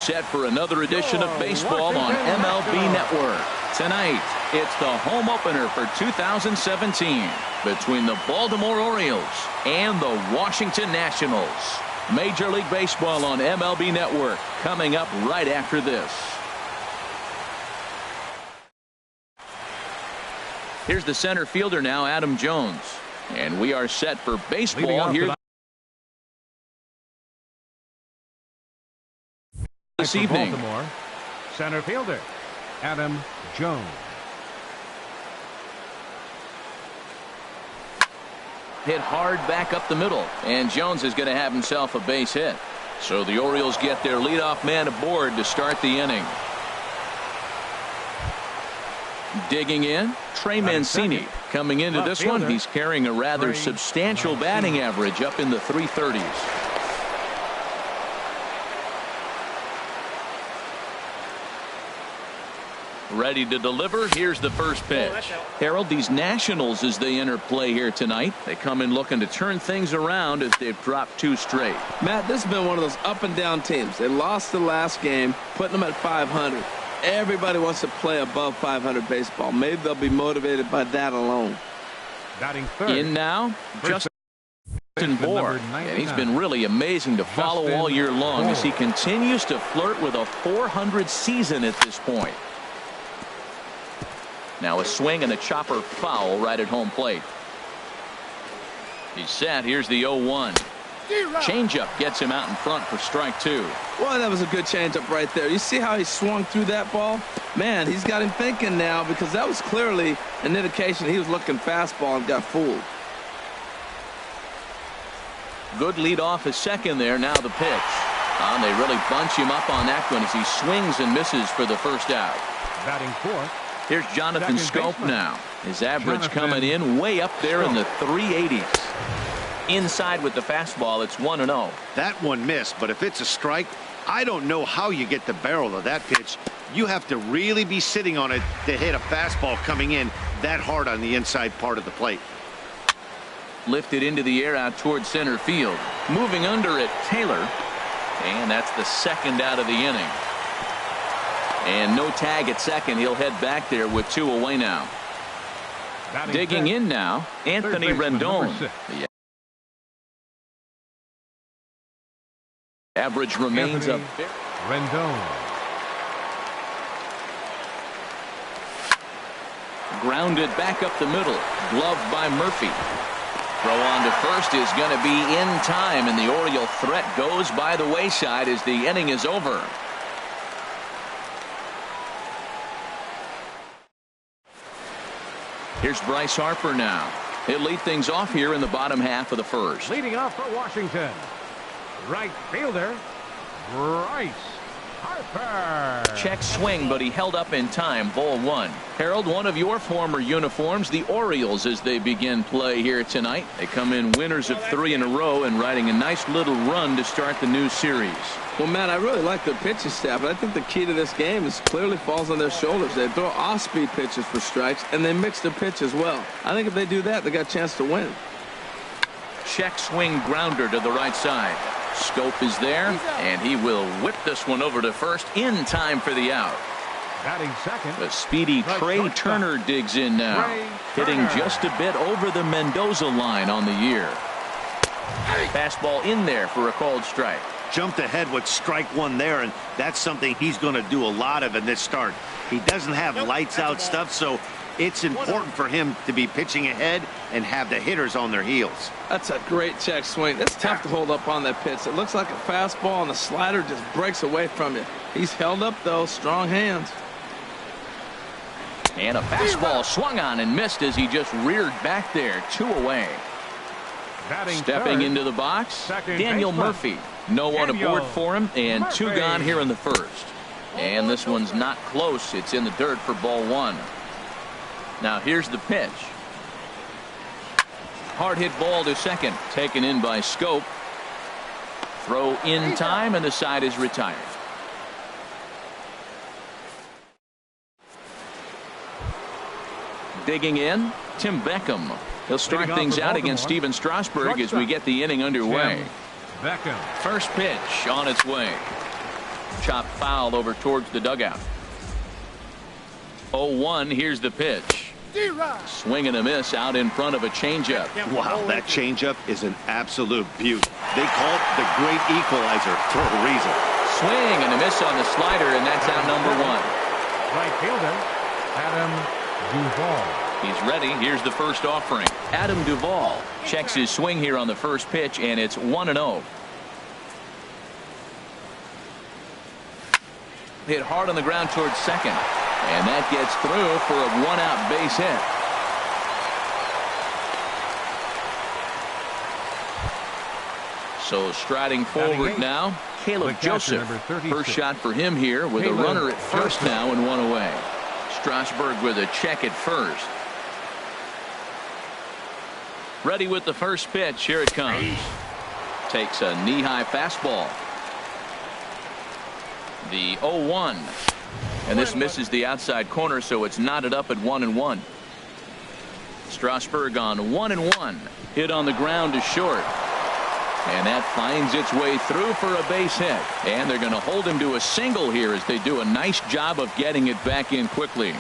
set for another edition of baseball on MLB Network. Tonight, it's the home opener for 2017 between the Baltimore Orioles and the Washington Nationals. Major League Baseball on MLB Network coming up right after this. Here's the center fielder now, Adam Jones. And we are set for baseball here this evening. Baltimore, center fielder Adam Jones. Hit hard back up the middle, and Jones is going to have himself a base hit. So the Orioles get their leadoff man aboard to start the inning. Digging in, Trey Mancini. Coming into this one, he's carrying a rather substantial batting average up in the 330s. Ready to deliver. Here's the first pitch. Harold, these Nationals, as they enter play here tonight, they come in looking to turn things around as they've dropped 2 straight. Matt, this has been one of those up and down teams. They lost the last game, putting them at 500. Everybody wants to play above 500 baseball. Maybe they'll be motivated by that alone. Batting third. In now, Justin Bour. And he's been really amazing to follow all year long as he continues to flirt with a 400 season at this point. Now a swing and a chopper foul right at home plate. He's set. Here's the 0-1. Changeup gets him out in front for strike 2. Well, that was a good changeup right there. You see how he swung through that ball? Man, he's got him thinking now, because that was clearly an indication he was looking fastball and got fooled. Good lead off his second there. Now the pitch. And they really bunch him up on that one as he swings and misses for the first out. Batting fourth. Here's Jonathan Schoop now. His average coming in way up there in the 380s. Inside with the fastball, it's 1-0. That one missed, but if it's a strike, I don't know how you get the barrel of that pitch. You have to really be sitting on it to hit a fastball coming in that hard on the inside part of the plate. Lifted into the air out towards center field. Moving under it, Taylor. And that's the second out of the inning. And no tag at second. He'll head back there with 2 away now. Digging in now, Anthony Rendon. The average remains up. Rendon. Grounded back up the middle. Gloved by Murphy. Throw on to first is going to be in time, and the Oriole threat goes by the wayside as the inning is over. Here's Bryce Harper now. He'll lead things off here in the bottom half of the first. Leading off for Washington, right fielder Bryce Harper. Check swing, but he held up in time. Ball 1. Harold, one of your former uniforms, the Orioles, as they begin play here tonight. They come in winners of 3 in a row and riding a nice little run to start the new series. Well, Matt, I really like their pitching staff, but I think the key to this game is clearly falls on their shoulders. They throw off-speed pitches for strikes, and they mix their pitch as well. I think if they do that, they got a chance to win. Check swing grounder to the right side. Schoop is there, and he will whip this one over to first in time for the out. Batting second. The speedy Trey Turner digs in now, hitting just a bit over the Mendoza line on the year. Fastball in there for a called strike. Jumped ahead with strike 1 there, and that's something he's going to do a lot of in this start. He doesn't have lights out stuff, so it's important for him to be pitching ahead and have the hitters on their heels. That's a great check swing. It's tough to hold up on that pitch. It looks like a fastball, and the slider just breaks away from you. He's held up, though. Strong hands. And a fastball swung on and missed as he just reared back there. 2 away. Stepping into the box, Daniel Murphy. No one aboard for him, and 2 gone here in the first. And this one's not close. It's in the dirt for ball 1. Now here's the pitch. Hard hit ball to second, taken in by Schoop. Throw in time, and the side is retired. Digging in, Tim Beckham. He'll start things out against Steven Strasburg as we get the inning underway. Beckham. First pitch on its way. Chopped foul over towards the dugout. 0-1. Here's the pitch. Swing and a miss out in front of a changeup. Wow, that changeup is an absolute beaut. They call it the great equalizer for a reason. Swing and a miss on the slider, and that's out number 1. Right fielder, Adam Duvall. He's ready. Here's the first offering. Adam Duvall checks his swing here on the first pitch, and it's 1-0. Hit hard on the ground towards second. And that gets through for a 1-out base hit. So striding forward now, Caleb Joseph. First shot for him here with a runner at first now and 1 away. Strasburg with a check at first. Ready with the first pitch. Here it comes. Takes a knee-high fastball. The 0-1. And this misses the outside corner, so it's knotted up at 1-1. Strasburg on 1-1. Hit on the ground to short. And that finds its way through for a base hit. And they're going to hold him to a single here as they do a nice job of getting it back in quickly.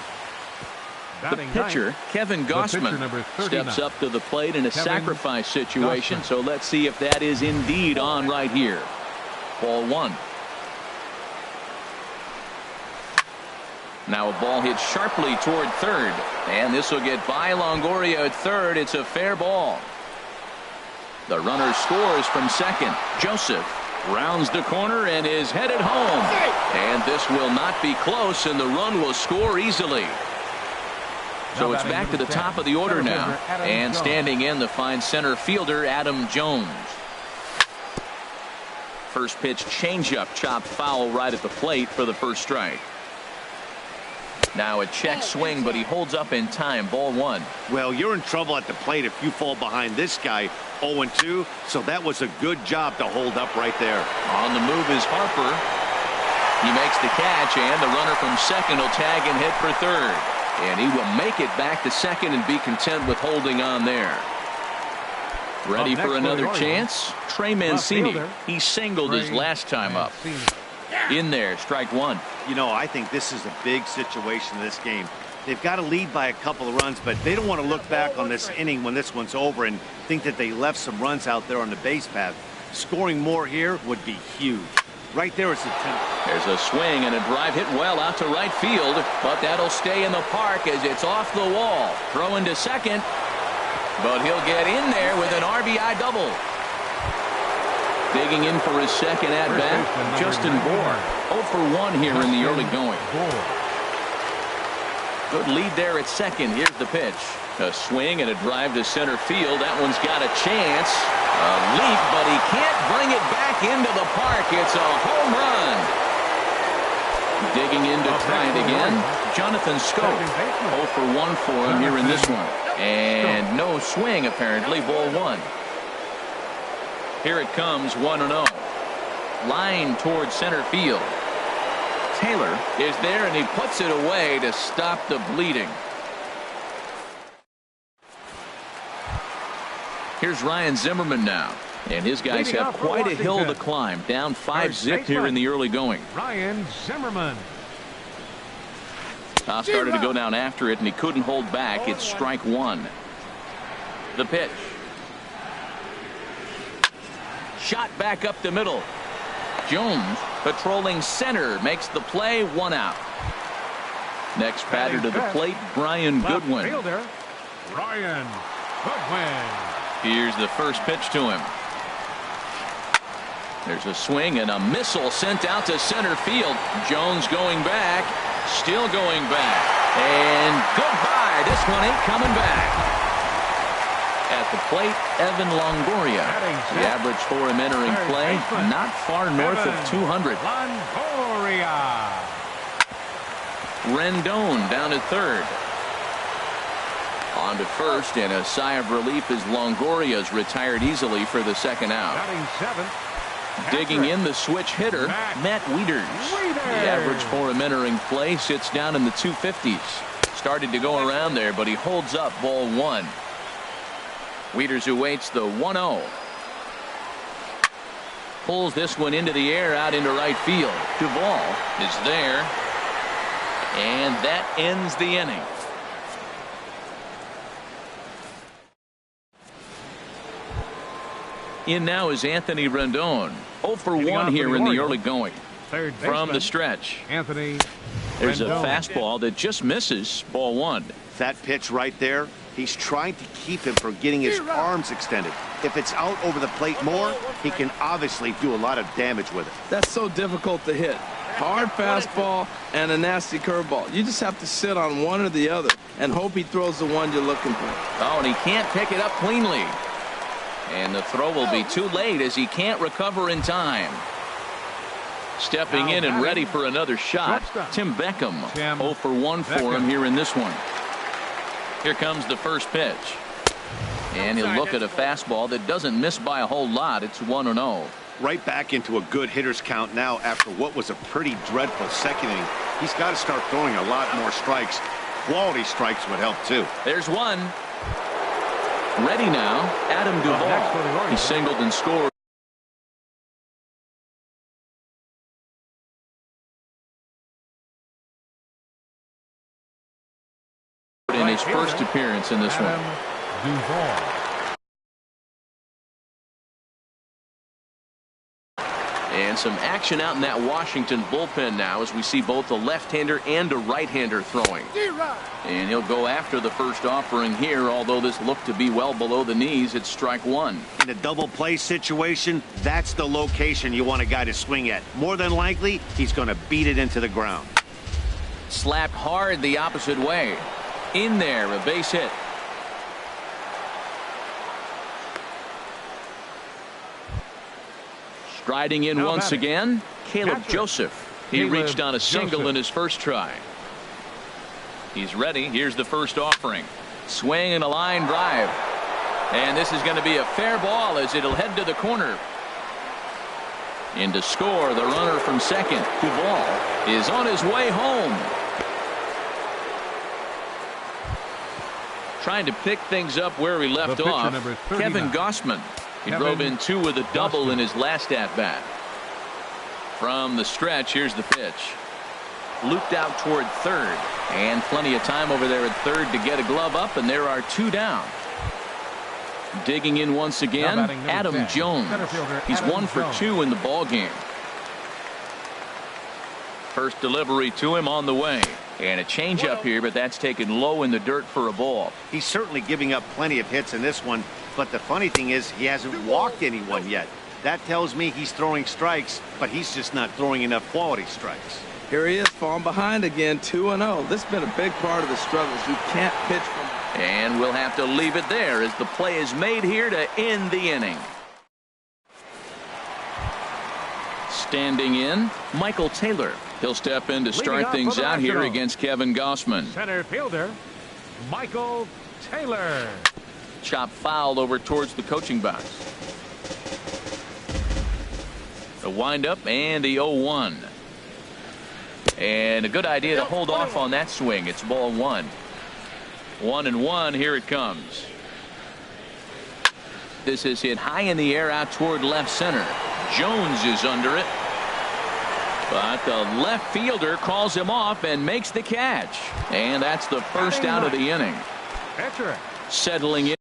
The pitcher, Kevin Gossman, steps up to the plate in a sacrifice situation. So let's see if that is indeed on right here. Ball 1. Now a ball hit sharply toward third. And this will get by Longoria at third. It's a fair ball. The runner scores from second. Joseph rounds the corner and is headed home. And this will not be close, and the run will score easily. So it's back to the top of the order now. And standing in the fine center fielder, Adam Jones. First pitch changeup, chopped foul right at the plate for the first strike. Now a check swing, but he holds up in time. Ball 1. Well, you're in trouble at the plate if you fall behind this guy 0-2. So that was a good job to hold up right there. On the move is Harper. He makes the catch, and the runner from second will tag and hit for third. And he will make it back to second and be content with holding on there. Ready for another chance? Trey Mancini. He singled his last time up. In there, strike 1. You know, I think this is a big situation in this game. They've got to lead by a couple of runs, but they don't want to look back on this inning when this one's over and think that they left some runs out there on the base path. Scoring more here would be huge. Right there is the 10. There's a swing and a drive hit well out to right field, but that'll stay in the park as it's off the wall. Throwing to second, but he'll get in there with an RBI double. Digging in for his second at-bat, Justin Bourne. 0 for 1 here in the early going. Good lead there at second. Here's the pitch. A swing and a drive to center field. That one's got a chance. A leap, but he can't bring it back into the park. It's a home run. Digging in to try it again, Jonathan Scope. 0 for 1 for him here in this one. And no swing, apparently. Ball 1. Here it comes, 1-0. Line towards center field. Taylor is there, and he puts it away to stop the bleeding. Here's Ryan Zimmerman now. And his guys have quite a hill to climb. Down 5-zip here in the early going. Ryan Zimmerman. Toss started to go down after it, and he couldn't hold back. It's strike 1. The pitch. Shot back up the middle. Jones patrolling center makes the play. 1 out. Next batter to the plate, Brian Goodwin. Fielder, Brian Goodwin. Here's the first pitch to him. There's a swing and a missile sent out to center field. Jones going back, still going back, and goodbye. This one ain't coming back. At the plate, Evan Longoria. The average for him entering play, not far north of 200. Longoria. Rendon down at third. On to first, and a sigh of relief as Longoria's retired easily for the second out. Digging in the switch hitter, Matt Wieters. The average for him entering play sits down in the 250s. Started to go around there, but he holds up. Ball 1. Wieters who waits the 1-0. pulls this one into the air out into right field. Duvall is there. And that ends the inning. In now is Anthony Rendon. 0 for 1 here in the early going. From the stretch. Anthony. There's a Rendon. fastball that just misses. Ball 1. That pitch right there, he's trying to keep him from getting his arms extended. If it's out over the plate more, he can obviously do a lot of damage with it. That's so difficult to hit. Hard fastball and a nasty curveball. You just have to sit on one or the other and hope he throws the one you're looking for. Oh, and he can't pick it up cleanly. And the throw will be too late as he can't recover in time. Stepping in and ready for another shot, Tim Beckham. 0 for 1 for him here in this one. Here comes the first pitch. And he'll look at a fastball that doesn't miss by a whole lot. It's 1-0. Right back into a good hitter's count now after what was a pretty dreadful second inning. He's got to start throwing a lot more strikes. Quality strikes would help too. There's one. Ready now, Adam Duvall. He singled and scored in his first appearance in this one. Duvall. And some action out in that Washington bullpen now as we see both a left-hander and a right-hander throwing. And he'll go after the first offering here, although this looked to be well below the knees. It's strike 1. In a double play situation, that's the location you want a guy to swing at. More than likely, he's going to beat it into the ground. Slapped hard the opposite way. In there, a base hit. Striding in once again, Caleb Joseph. He reached on a single in his first try. He's ready. Here's the first offering. Swing and a line drive. And this is going to be a fair ball as it'll head to the corner. And to score, the runner from second, Duvall, is on his way home. Trying to pick things up where he left off, Kevin Gausman. He drove in 2 with a double in his last at-bat. From the stretch, here's the pitch. Looped out toward third. And plenty of time over there at third to get a glove up, and there are 2 down. Digging in once again, Adam Jones. He's 1 for 2 in the ball game. First delivery to him on the way. And a changeup here, but that's taken low in the dirt for a ball. He's certainly giving up plenty of hits in this one, but the funny thing is he hasn't walked anyone yet. That tells me he's throwing strikes, but he's just not throwing enough quality strikes. Here he is, falling behind again, 2-0. This has been a big part of the struggles. You can't pitch from. And we'll have to leave it there as the play is made here to end the inning. Standing in, Michael Taylor. He'll step in to start things out here against Kevin Gausman. Center fielder, Michael Taylor. Chop foul over towards the coaching box. The windup and the 0-1. And a good idea to hold off on that swing. It's ball 1. 1-1. Here it comes. This is hit high in the air out toward left center. Jones is under it. But the left fielder calls him off and makes the catch. And that's the first out of the inning. Settling in.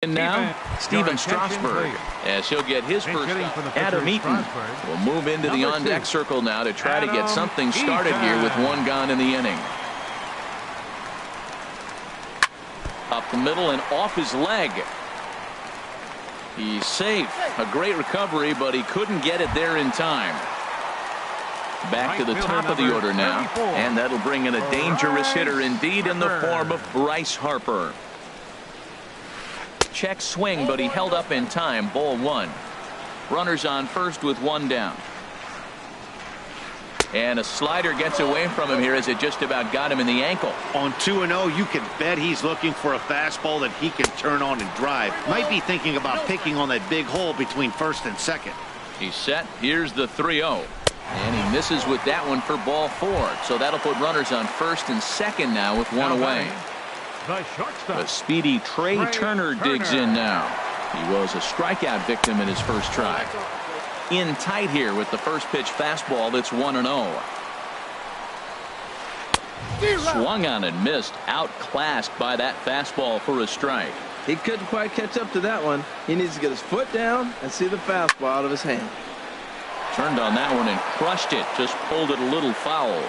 And now, Steven Strasburg, as he'll get his first out. Adam Eaton will move into the on-deck circle now to try to get something started here with 1 gone in the inning. Up the middle and off his leg. He's safe. A great recovery, but he couldn't get it there in time. Back to the top of the order now, and that'll bring in a dangerous hitter indeed in the form of Bryce Harper. Check swing, but he held up in time. Ball 1. Runners on first with 1 down. And a slider gets away from him here as it just about got him in the ankle. On 2-0, you can bet he's looking for a fastball that he can turn on and drive. Might be thinking about picking on that big hole between first and second. He's set. Here's the 3-0. And he misses with that one for ball 4. So that'll put runners on first and second now with 1 away. The speedy Trey Turner digs in now. He was a strikeout victim in his first try. In tight here with the first pitch fastball that's 1-0. Swung on and missed. Outclassed by that fastball for a strike. He couldn't quite catch up to that one. He needs to get his foot down and see the fastball out of his hand. Turned on that one and crushed it. Just pulled it a little foul.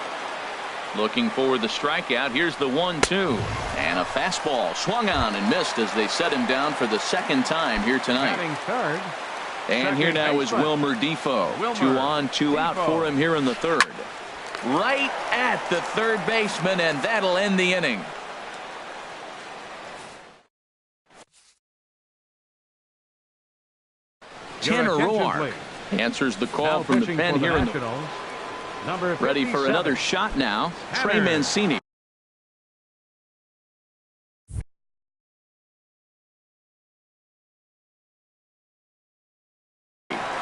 Looking for the strikeout. Here's the 1-2. And a fastball swung on and missed as they set him down for the second time here tonight. Third. And here now is Wilmer Defoe. 2 on, 2 out for him here in the third. Right at the third baseman, and that'll end the inning. Tanner Roark answers the call from the pen here in the ready for another shot now. Trey Mancini.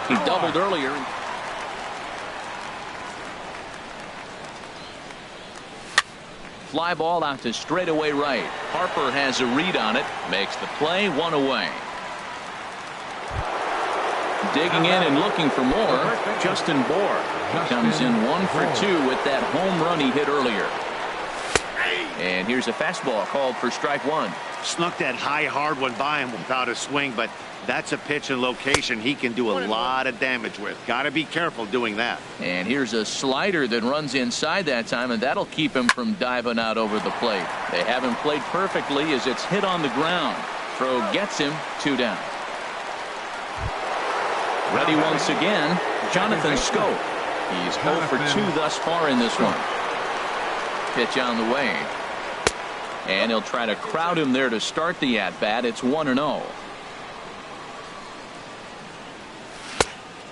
He doubled earlier. Fly ball out to straightaway right. Harper has a read on it. Makes the play. 1 away. Digging in and looking for more. Justin Bour comes in 1 for 2 with that home run he hit earlier. And here's a fastball called for strike 1. Snuck that high hard one by him without a swing, but that's a pitch and location he can do a lot of damage with. Got to be careful doing that. And here's a slider that runs inside that time, and that'll keep him from diving out over the plate. They haven't played perfectly as it's hit on the ground. Throw gets him. 2 down. Ready once again, Jonathan Schoop. He's 0 for 2 thus far in this one. Pitch on the way. And he'll try to crowd him there to start the at-bat. It's 1-0.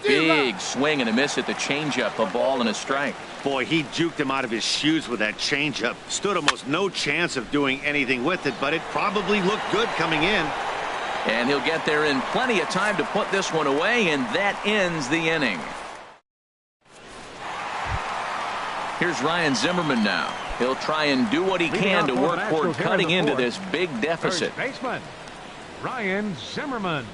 Big swing and a miss at the changeup. A ball and a strike. Boy, he juked him out of his shoes with that changeup. Stood almost no chance of doing anything with it, but it probably looked good coming in. And he'll get there in plenty of time to put this one away, and that ends the inning. Here's Ryan Zimmerman now. He'll try and do what he can to work toward cutting into this big deficit. Third baseman, Ryan Zimmerman.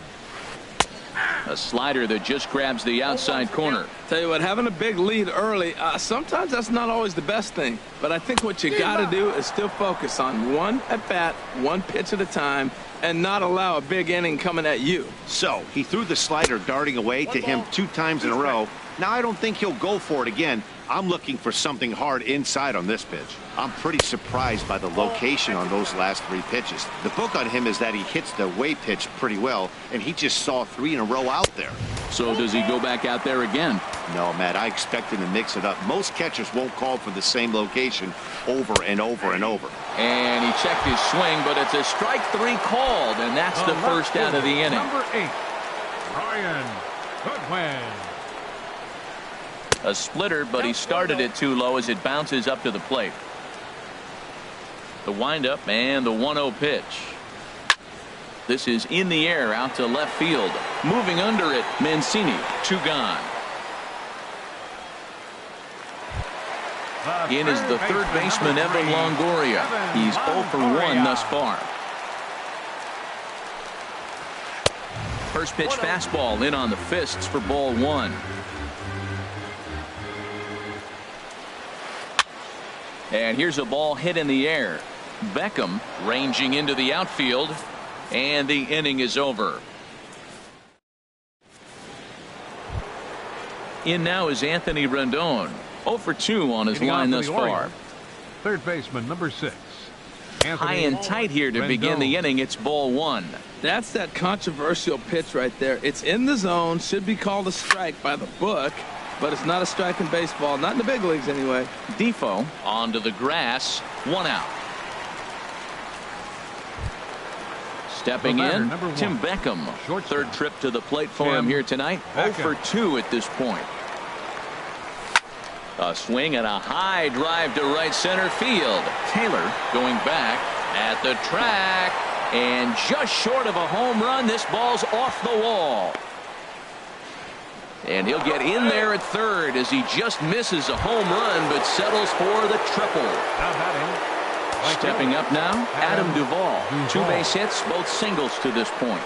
A slider that just grabs the outside corner. Tell you what, having a big lead early, sometimes that's not always the best thing. But I think what you got to do is still focus on one at bat, one pitch at a time, and not allow a big inning coming at you. So he threw the slider darting away to him 2 times in a row. Now I don't think he'll go for it again. I'm looking for something hard inside on this pitch. I'm pretty surprised by the location on those last 3 pitches. The book on him is that he hits the away pitch pretty well, and he just saw 3 in a row out there. So does he go back out there again? No, Matt, I expect him to mix it up. Most catchers won't call for the same location over and over and over. And he checked his swing, but it's a strike 3 called, and that's the first out of the inning. Number 8, Ryan Goodwin. A splitter, but he started it too low as it bounces up to the plate. The windup and the 1-0 pitch. This is in the air out to left field. Moving under it, Mancini. 2 gone. In is the third baseman, Evan Longoria. He's 0 for 1 thus far. First pitch fastball in on the fists for ball 1. And here's a ball hit in the air. Beckham ranging into the outfield, and the inning is over. In now is Anthony Rendon. 0 for 2 on his line thus far. Third baseman, number 6. High and tight here to begin the inning. It's ball 1. That's that controversial pitch right there. It's in the zone, should be called a strike by the book, but it's not a strike in baseball, not in the big leagues anyway. Defoe onto the grass, 1 out. Stepping in, Tim Beckham. Third trip to the plate for him here tonight. 0 for 2 at this point. A swing and a high drive to right center field. Taylor going back at the track, and just short of a home run. This ball's off the wall. And he'll get in there at third as he just misses a home run but settles for the triple. Stepping up now, Adam Duvall. 2 base hits, both singles to this point.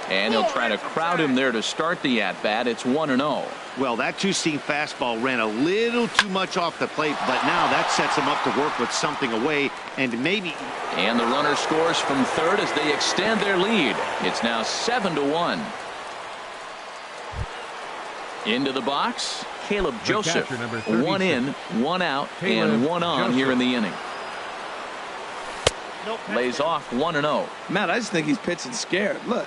And he'll try to crowd him there to start the at-bat. It's 1-0. Well, that two-seam fastball ran a little too much off the plate, but now that sets him up to work with something away and maybe. And the runner scores from third as they extend their lead. It's now 7-1. Into the box, Caleb Joseph. 1 in, 1 out, and 1 on here in the inning. Lays off 1-0. Matt, I just think he's pitching scared. Look,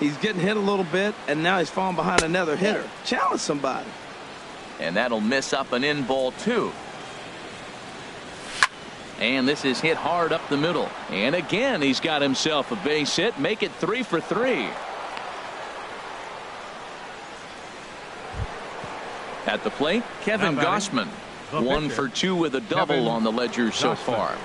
he's getting hit a little bit, and now he's falling behind another hitter. Challenge somebody. And that'll miss up an in ball 2. And this is hit hard up the middle. And again, he's got himself a base hit. Make it 3 for 3. At the plate, Kevin Gossman. 1 for 2 with a double on the ledger so far.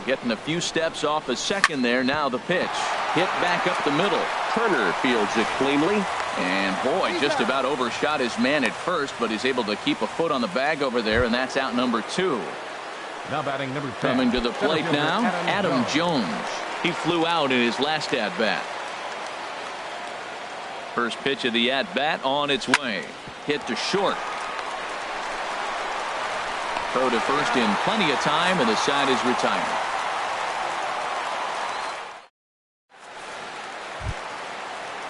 Getting a few steps off a second there. Now the pitch. Hit back up the middle. Turner fields it cleanly. And boy, just about overshot his man at first, but he's able to keep a foot on the bag over there, and that's out number 2. Now batting number 10. Coming to the plate now, Adam Jones. He flew out in his last at-bat. First pitch of the at-bat on its way. Hit to short. Throw to first in plenty of time, and the side is retired.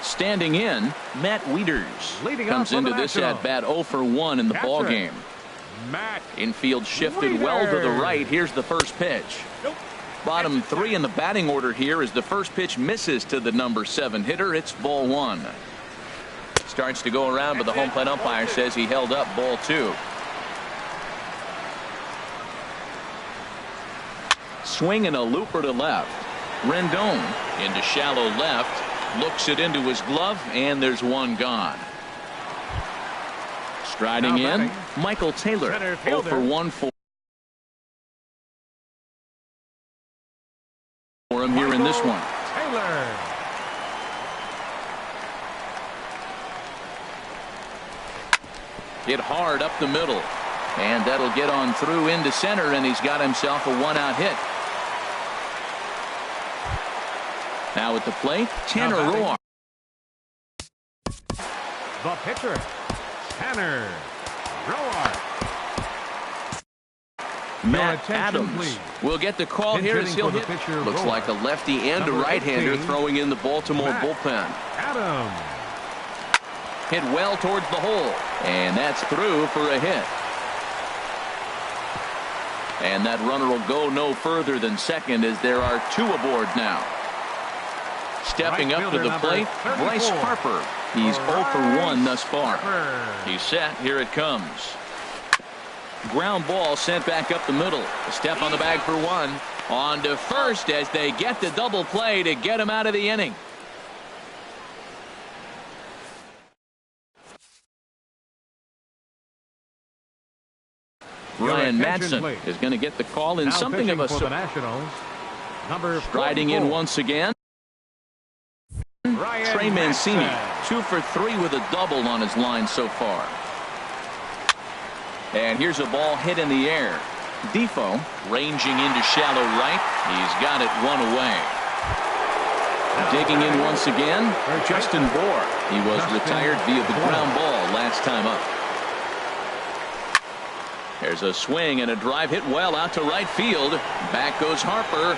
Standing in, Matt Wieters comes into this at-bat 0 for 1 in the ball game. Infield shifted well to the right. Here's the first pitch. Bottom 3 in the batting order here as the first pitch misses to the number 7 hitter. It's ball 1. Starts to go around, but the home plate umpire says he held up ball 2. Swing and a looper to left. Rendon into shallow left. Looks it into his glove, and there's one gone. Striding in, Michael Taylor. 0 for 1 for him here in this one. Hit hard up the middle. And that'll get on through into center, and he's got himself a 1-out hit. Now at the plate, Tanner Roar. The pitcher, Tanner Roar. Matt Adams will get the call here as he'll hit. Looks like a lefty and a right-hander throwing in the Baltimore bullpen. Adams. Hit well towards the hole, and that's through for a hit. And that runner will go no further than second as there are 2 aboard now. Stepping up to the plate, Bryce Harper. He's 0 for 1 thus far. He's set. Here it comes. Ground ball sent back up the middle. A step on the bag for 1. On to first as they get the double play to get him out of the inning. Ryan Madsen is going to get the call in something of a striding in once again. Trey Mancini, 2 for 3 with a double on his line so far. And here's a ball hit in the air. Defoe ranging into shallow right. He's got it 1 away. Digging in once again, Justin Bohr. He was retired via the ground ball last time up. There's a swing and a drive hit well out to right field. Back goes Harper.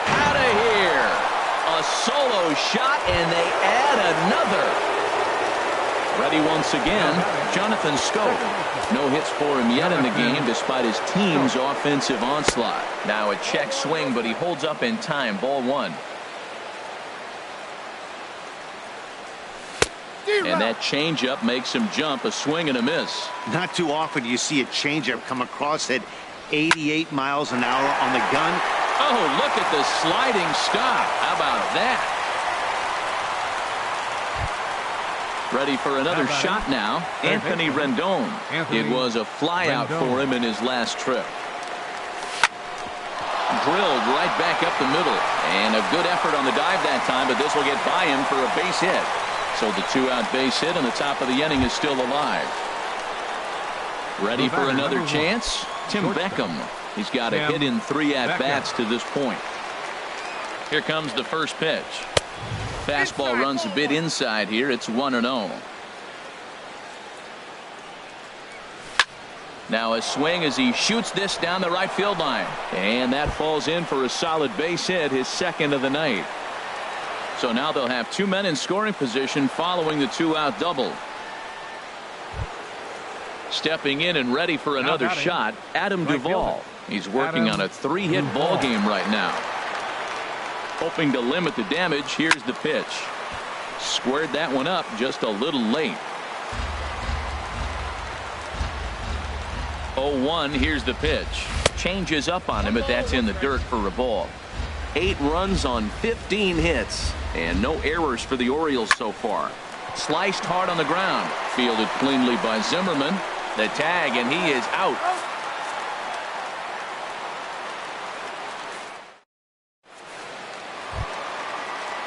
Out of here. A solo shot, and they add another. Ready once again, Jonathan Scope. No hits for him yet in the game despite his team's offensive onslaught. Now a check swing, but he holds up in time. Ball 1. And that changeup makes him jump. A swing and a miss. Not too often you see a changeup come across at 88 miles an hour on the gun. Oh, look at the sliding stop. How about that? Ready for another shot now. Anthony Rendon. It was a flyout for him in his last trip. Drilled right back up the middle. And a good effort on the dive that time, but this will get by him for a base hit. So the 2-out base hit, and the top of the inning is still alive. Ready for another chance? Tim Beckham. He's got a hit in 3 at-bats to this point. Here comes the first pitch. Fastball runs a bit inside here. It's 1-0. Now a swing as he shoots this down the right field line. And that falls in for a solid base hit, his second of the night. So now they'll have two men in scoring position following the two-out double. Stepping in and ready for another shot, Adam Duvall. He's working on a three-hit ball game right now. Hoping to limit the damage. Here's the pitch. Squared that one up just a little late. 0-1. Here's the pitch. Changes up on him, but that's in the dirt for a ball. 8 runs on 15 hits, and no errors for the Orioles so far. Sliced hard on the ground. Fielded cleanly by Zimmerman. The tag, and he is out.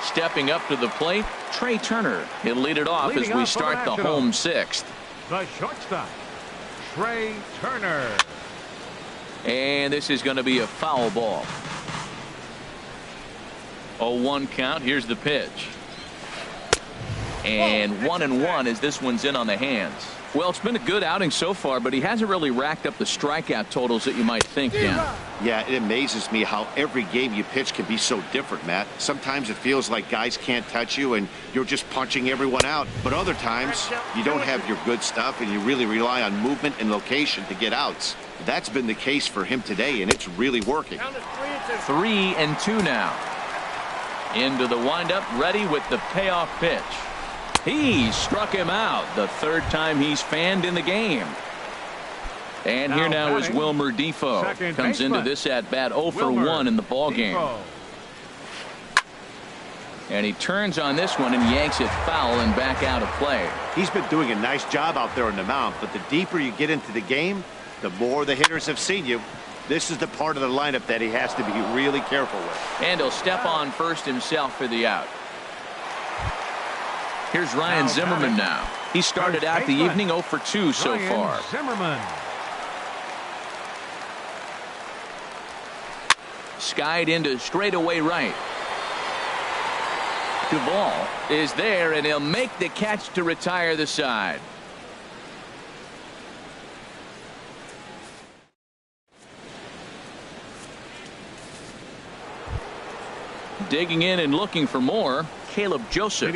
Stepping up to the plate, Trey Turner. He'll lead it off as we start the home sixth. The shortstop, Trey Turner. And this is going to be a foul ball. 0-1 count. Here's the pitch. And 1-1 as this one's in on the hands. Well, it's been a good outing so far, but he hasn't really racked up the strikeout totals that you might think, Dan. Yeah, it amazes me how every game you pitch can be so different, Matt. Sometimes it feels like guys can't touch you and you're just punching everyone out. But other times, you don't have your good stuff and you really rely on movement and location to get outs. That's been the case for him today, and it's really working. 3-2 now. Into the windup, ready with the payoff pitch. He struck him out the third time he's fanned in the game. And here now is Wilmer Defoe. Comes into this at bat 0 for 1 in the ball game. And he turns on this one and yanks it foul and back out of play. He's been doing a nice job out there on the mound, but the deeper you get into the game, the more the hitters have seen you. This is the part of the lineup that he has to be really careful with. And he'll step on first himself for the out. Here's Ryan Zimmerman now. He started out the evening 0 for 2 so far. Zimmerman. Skied into straightaway right. Duvall is there, and he'll make the catch to retire the side. Digging in and looking for more, Caleb Joseph.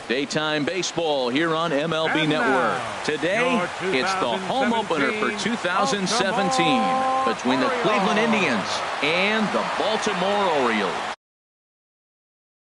Daytime baseball here on MLB Network. Today, it's the home opener for 2017 between the Cleveland Indians and the Baltimore Orioles.